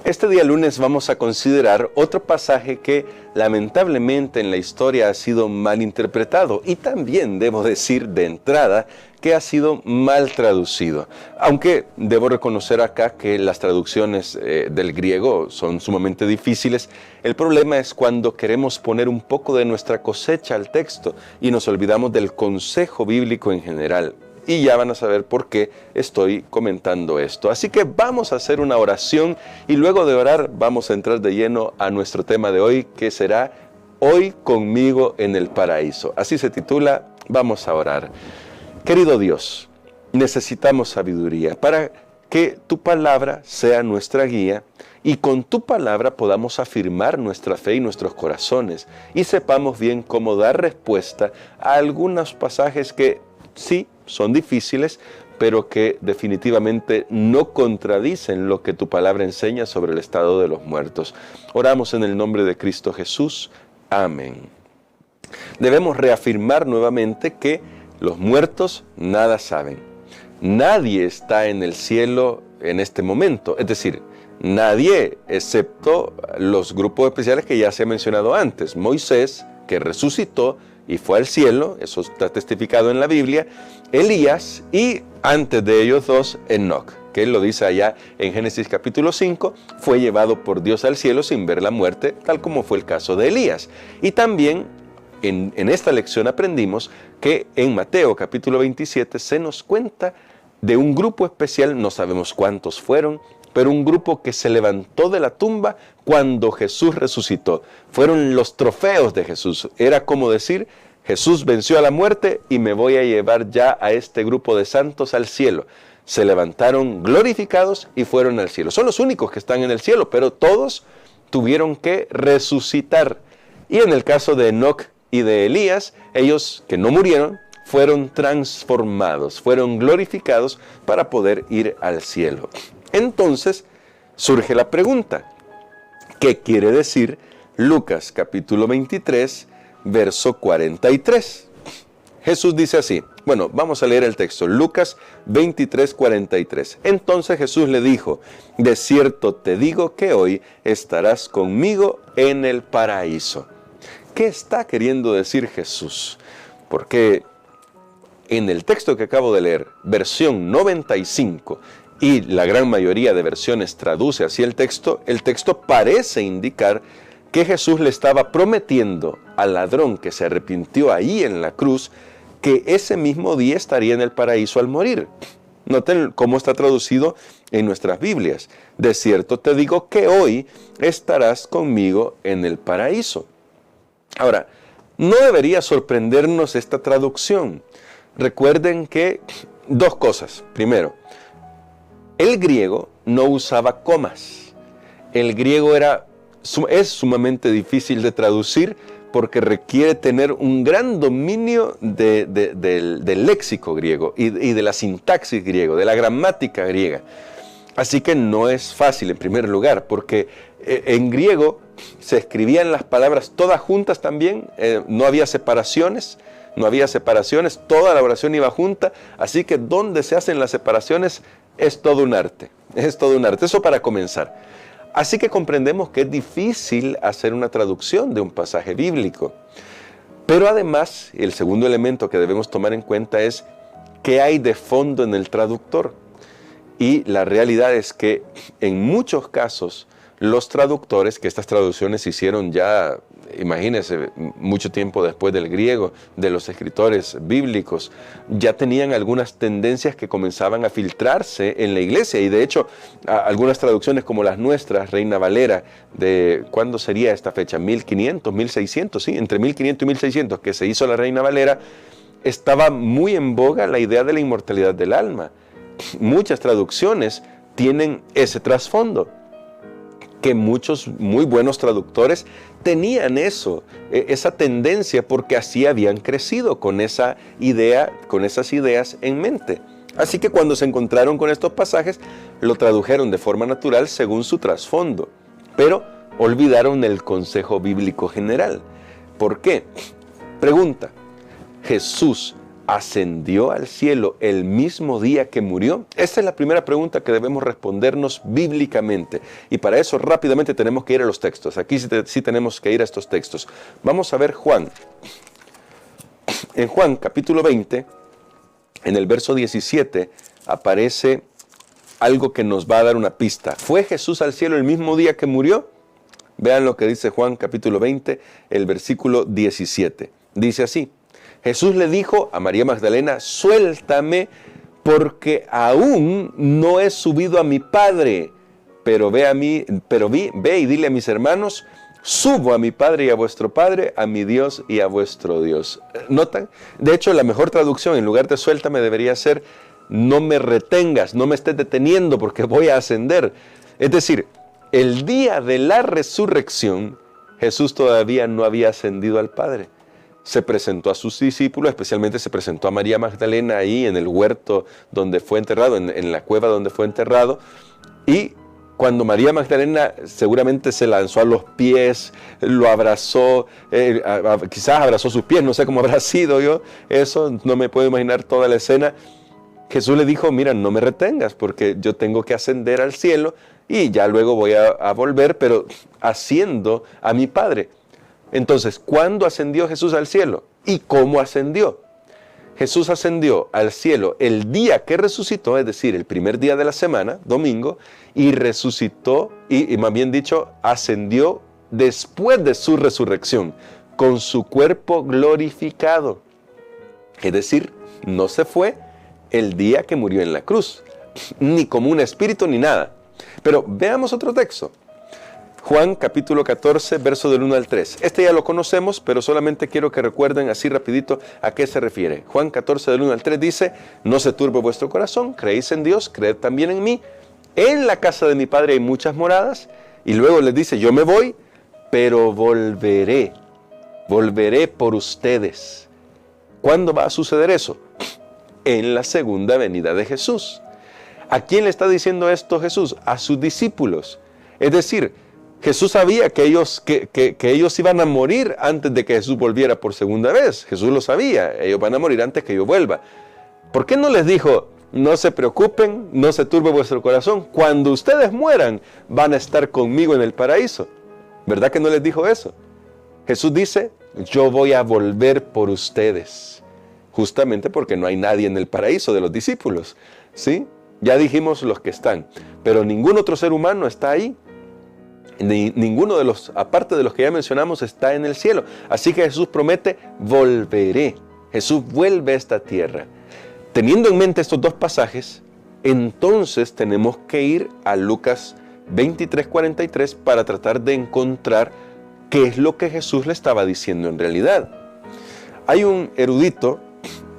Este día lunes vamos a considerar otro pasaje que lamentablemente en la historia ha sido mal interpretado y también debo decir de entrada que ha sido mal traducido. Aunque debo reconocer acá que las traducciones del griego son sumamente difíciles, el problema es cuando queremos poner un poco de nuestra cosecha al texto y nos olvidamos del consejo bíblico en general. Y ya van a saber por qué estoy comentando esto. Así que vamos a hacer una oración y luego de orar vamos a entrar de lleno a nuestro tema de hoy, que será Hoy conmigo en el paraíso. Así se titula, vamos a orar. Querido Dios, necesitamos sabiduría para que tu palabra sea nuestra guía y con tu palabra podamos afirmar nuestra fe y nuestros corazones y sepamos bien cómo dar respuesta a algunos pasajes que sí son difíciles, pero que definitivamente no contradicen lo que tu palabra enseña sobre el estado de los muertos. Oramos en el nombre de Cristo Jesús. Amén. Debemos reafirmar nuevamente que los muertos nada saben. Nadie está en el cielo en este momento, es decir, nadie excepto los grupos especiales que ya se ha mencionado antes. Moisés, que resucitó y fue al cielo, eso está testificado en la Biblia, Elías y antes de ellos dos, Enoc, que él lo dice allá en Génesis capítulo 5, fue llevado por Dios al cielo sin ver la muerte, tal como fue el caso de Elías. Y también en esta lección aprendimos que en Mateo capítulo 27 se nos cuenta de un grupo especial, no sabemos cuántos fueron, pero un grupo que se levantó de la tumba cuando Jesús resucitó. Fueron los trofeos de Jesús. Era como decir, Jesús venció a la muerte y me voy a llevar ya a este grupo de santos al cielo. Se levantaron glorificados y fueron al cielo. Son los únicos que están en el cielo, pero todos tuvieron que resucitar. Y en el caso de Enoc y de Elías, ellos que no murieron, fueron transformados, fueron glorificados para poder ir al cielo. Entonces surge la pregunta, ¿qué quiere decir Lucas capítulo 23, verso 43? Jesús dice así, bueno, vamos a leer el texto, Lucas 23, 43. Entonces Jesús le dijo, de cierto te digo que hoy estarás conmigo en el paraíso. ¿Qué está queriendo decir Jesús? Porque en el texto que acabo de leer, versión 95, y la gran mayoría de versiones traduce así el texto parece indicar que Jesús le estaba prometiendo al ladrón que se arrepintió ahí en la cruz, que ese mismo día estaría en el paraíso al morir. Noten cómo está traducido en nuestras Biblias. De cierto te digo que hoy estarás conmigo en el paraíso. Ahora, no debería sorprendernos esta traducción. Recuerden que dos cosas. Primero, el griego no usaba comas. El griego es sumamente difícil de traducir porque requiere tener un gran dominio del léxico griego y de la sintaxis griego, de la gramática griega. Así que no es fácil en primer lugar, porque en griego se escribían las palabras todas juntas también, no había separaciones, toda la oración iba junta, así que donde se hacen las separaciones es todo un arte, eso para comenzar. Así que comprendemos que es difícil hacer una traducción de un pasaje bíblico. Pero además, el segundo elemento que debemos tomar en cuenta es qué hay de fondo en el traductor. Y la realidad es que en muchos casos los traductores, que estas traducciones se hicieron ya, imagínense, mucho tiempo después del griego, de los escritores bíblicos, ya tenían algunas tendencias que comenzaban a filtrarse en la iglesia. Y de hecho, algunas traducciones como las nuestras, Reina Valera, de ¿cuándo sería esta fecha? 1500, 1600, sí, entre 1500 y 1600, que se hizo la Reina Valera, estaba muy en boga la idea de la inmortalidad del alma. Muchas traducciones tienen ese trasfondo, que muchos muy buenos traductores tenían esa tendencia, porque así habían crecido con esa idea, con esas ideas en mente. Así que cuando se encontraron con estos pasajes, lo tradujeron de forma natural según su trasfondo, pero olvidaron el consejo bíblico general. ¿Por qué? Pregunta, ¿Jesús ¿ascendió al cielo el mismo día que murió? Esta es la primera pregunta que debemos respondernos bíblicamente. Y para eso rápidamente tenemos que ir a los textos. Aquí sí tenemos que ir a estos textos. Vamos a ver Juan. En Juan capítulo 20, en el verso 17, aparece algo que nos va a dar una pista. ¿Fue Jesús al cielo el mismo día que murió? Vean lo que dice Juan capítulo 20, el versículo 17. Dice así: Jesús le dijo a María Magdalena: suéltame, porque aún no he subido a mi Padre, pero ve y dile a mis hermanos: subo a mi Padre y a vuestro Padre, a mi Dios y a vuestro Dios. ¿Notan? De hecho, la mejor traducción, en lugar de suéltame, debería ser: no me retengas, no me estés deteniendo, porque voy a ascender. Es decir, el día de la resurrección, Jesús todavía no había ascendido al Padre. Se presentó a sus discípulos, especialmente se presentó a María Magdalena ahí en el huerto donde fue enterrado, en la cueva donde fue enterrado. Y cuando María Magdalena seguramente se lanzó a los pies, lo abrazó, quizás abrazó sus pies, no sé cómo habrá sido yo, eso no me puedo imaginar toda la escena. Jesús le dijo: mira, no me retengas, porque yo tengo que ascender al cielo y ya luego voy a volver, pero asciendo a mi Padre. Entonces, ¿cuándo ascendió Jesús al cielo? ¿Y cómo ascendió? Jesús ascendió al cielo el día que resucitó, es decir, el primer día de la semana, domingo, y resucitó, y más bien dicho, ascendió después de su resurrección, con su cuerpo glorificado. Es decir, no se fue el día que murió en la cruz, ni como un espíritu ni nada. Pero veamos otro texto. Juan capítulo 14, verso del 1 al 3. Este ya lo conocemos, pero solamente quiero que recuerden así rapidito a qué se refiere. Juan 14, del 1 al 3 dice: no se turbe vuestro corazón, creéis en Dios, creed también en mí. En la casa de mi Padre hay muchas moradas. Y luego les dice: yo me voy, pero volveré por ustedes. ¿Cuándo va a suceder eso? En la segunda venida de Jesús. ¿A quién le está diciendo esto Jesús? A sus discípulos. Es decir, Jesús sabía que ellos iban a morir antes de que Jesús volviera por segunda vez. Jesús lo sabía, ellos van a morir antes que yo vuelva. ¿Por qué no les dijo: no se preocupen, no se turbe vuestro corazón, cuando ustedes mueran van a estar conmigo en el paraíso? ¿Verdad que no les dijo eso? Jesús dice: yo voy a volver por ustedes. Justamente porque no hay nadie en el paraíso de los discípulos, ¿sí? Ya dijimos los que están, pero ningún otro ser humano está ahí. Ninguno de los, aparte de los que ya mencionamos, está en el cielo. Así que Jesús promete: volveré. Jesús vuelve a esta tierra. Teniendo en mente estos dos pasajes, entonces tenemos que ir a Lucas 23:43 para tratar de encontrar qué es lo que Jesús le estaba diciendo en realidad. Hay un erudito,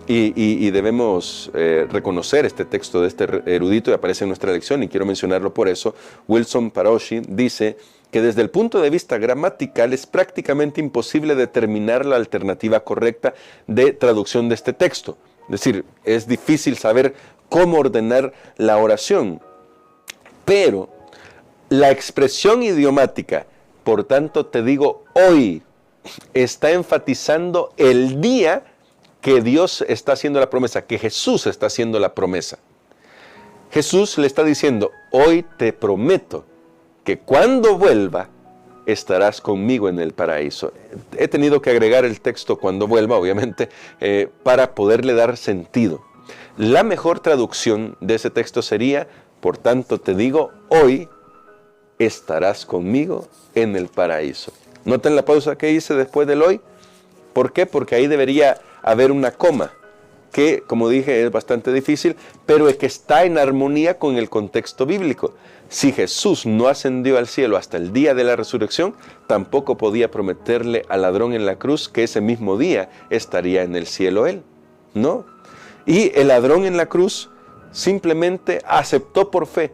y debemos reconocer este texto de este erudito, y aparece en nuestra lección, y quiero mencionarlo por eso. Wilson Paroshi dice que desde el punto de vista gramatical es prácticamente imposible determinar la alternativa correcta de traducción de este texto. Es decir, es difícil saber cómo ordenar la oración. Pero la expresión idiomática, por tanto te digo hoy, está enfatizando el día que Dios está haciendo la promesa, que Jesús está haciendo la promesa. Jesús le está diciendo: hoy te prometo que cuando vuelva estarás conmigo en el paraíso. He tenido que agregar el texto cuando vuelva, obviamente, para poderle dar sentido. La mejor traducción de ese texto sería: por tanto te digo, hoy estarás conmigo en el paraíso. ¿Noten la pausa que hice después del hoy? ¿Por qué? Porque ahí debería haber una coma, que, como dije, es bastante difícil, pero es que está en armonía con el contexto bíblico. Si Jesús no ascendió al cielo hasta el día de la resurrección, tampoco podía prometerle al ladrón en la cruz que ese mismo día estaría en el cielo él. ¿No? Y el ladrón en la cruz simplemente aceptó por fe.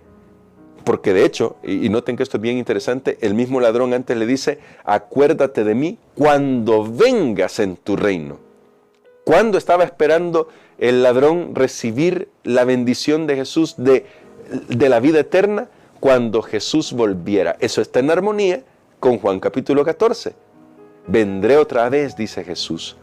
Porque de hecho, y noten que esto es bien interesante, el mismo ladrón antes le dice: acuérdate de mí cuando vengas en tu reino. ¿Cuándo estaba esperando el ladrón recibir la bendición de Jesús de la vida eterna? Cuando Jesús volviera. Eso está en armonía con Juan capítulo 14. Vendré otra vez, dice Jesús.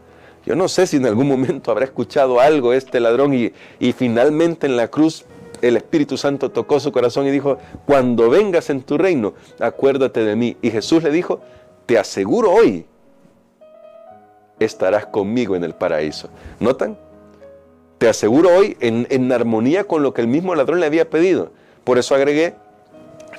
Yo no sé si en algún momento habrá escuchado algo este ladrón y finalmente en la cruz el Espíritu Santo tocó su corazón y dijo, cuando vengas en tu reino, acuérdate de mí. Y Jesús le dijo, te aseguro hoy, estarás conmigo en el paraíso. ¿Notan? Te aseguro hoy en armonía con lo que el mismo ladrón le había pedido. Por eso agregué,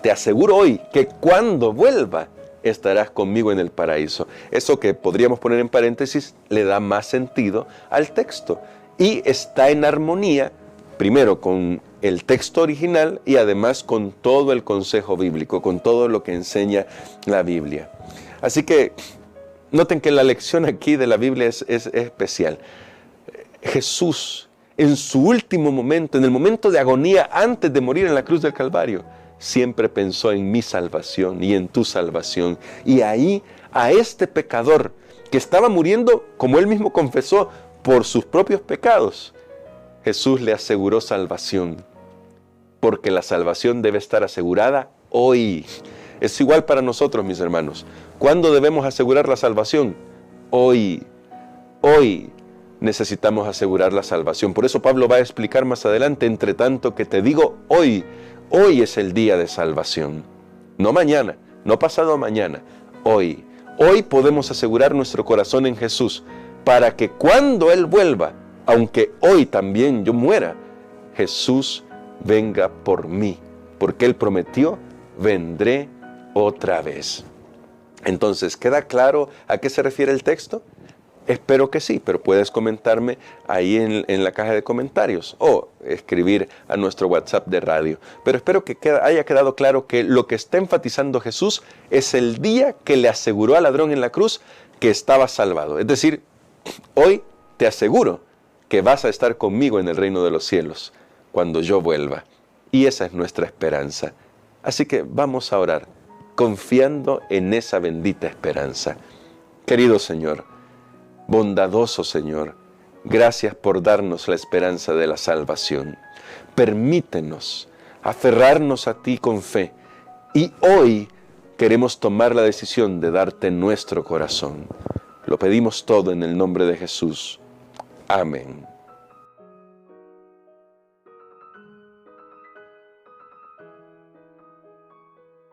te aseguro hoy que cuando vuelva estarás conmigo en el paraíso. Eso que podríamos poner en paréntesis le da más sentido al texto y está en armonía primero con el texto original y además con todo el consejo bíblico, con todo lo que enseña la Biblia. Así que noten que la lección aquí de la Biblia es especial. Jesús, en su último momento, en el momento de agonía antes de morir en la cruz del Calvario, siempre pensó en mi salvación y en tu salvación. Y ahí, a este pecador que estaba muriendo, como él mismo confesó, por sus propios pecados, Jesús le aseguró salvación. Porque la salvación debe estar asegurada hoy. Es igual para nosotros, mis hermanos. ¿Cuándo debemos asegurar la salvación? Hoy. Hoy necesitamos asegurar la salvación. Por eso Pablo va a explicar más adelante, entre tanto que te digo hoy. Hoy es el día de salvación. No mañana, no pasado mañana. Hoy. Hoy podemos asegurar nuestro corazón en Jesús para que cuando Él vuelva, aunque hoy también yo muera, Jesús venga por mí, porque Él prometió, vendré otra vez. Entonces, ¿queda claro a qué se refiere el texto? Espero que sí, pero puedes comentarme ahí en la caja de comentarios o escribir a nuestro WhatsApp de radio. Pero espero que haya quedado claro que lo que está enfatizando Jesús es el día que le aseguró al ladrón en la cruz que estaba salvado. Es decir, hoy te aseguro que vas a estar conmigo en el reino de los cielos cuando yo vuelva. Y esa es nuestra esperanza. Así que vamos a orar, confiando en esa bendita esperanza. Querido Señor, bondadoso Señor, gracias por darnos la esperanza de la salvación. Permítenos aferrarnos a ti con fe y hoy queremos tomar la decisión de darte nuestro corazón. Lo pedimos todo en el nombre de Jesús. Amén.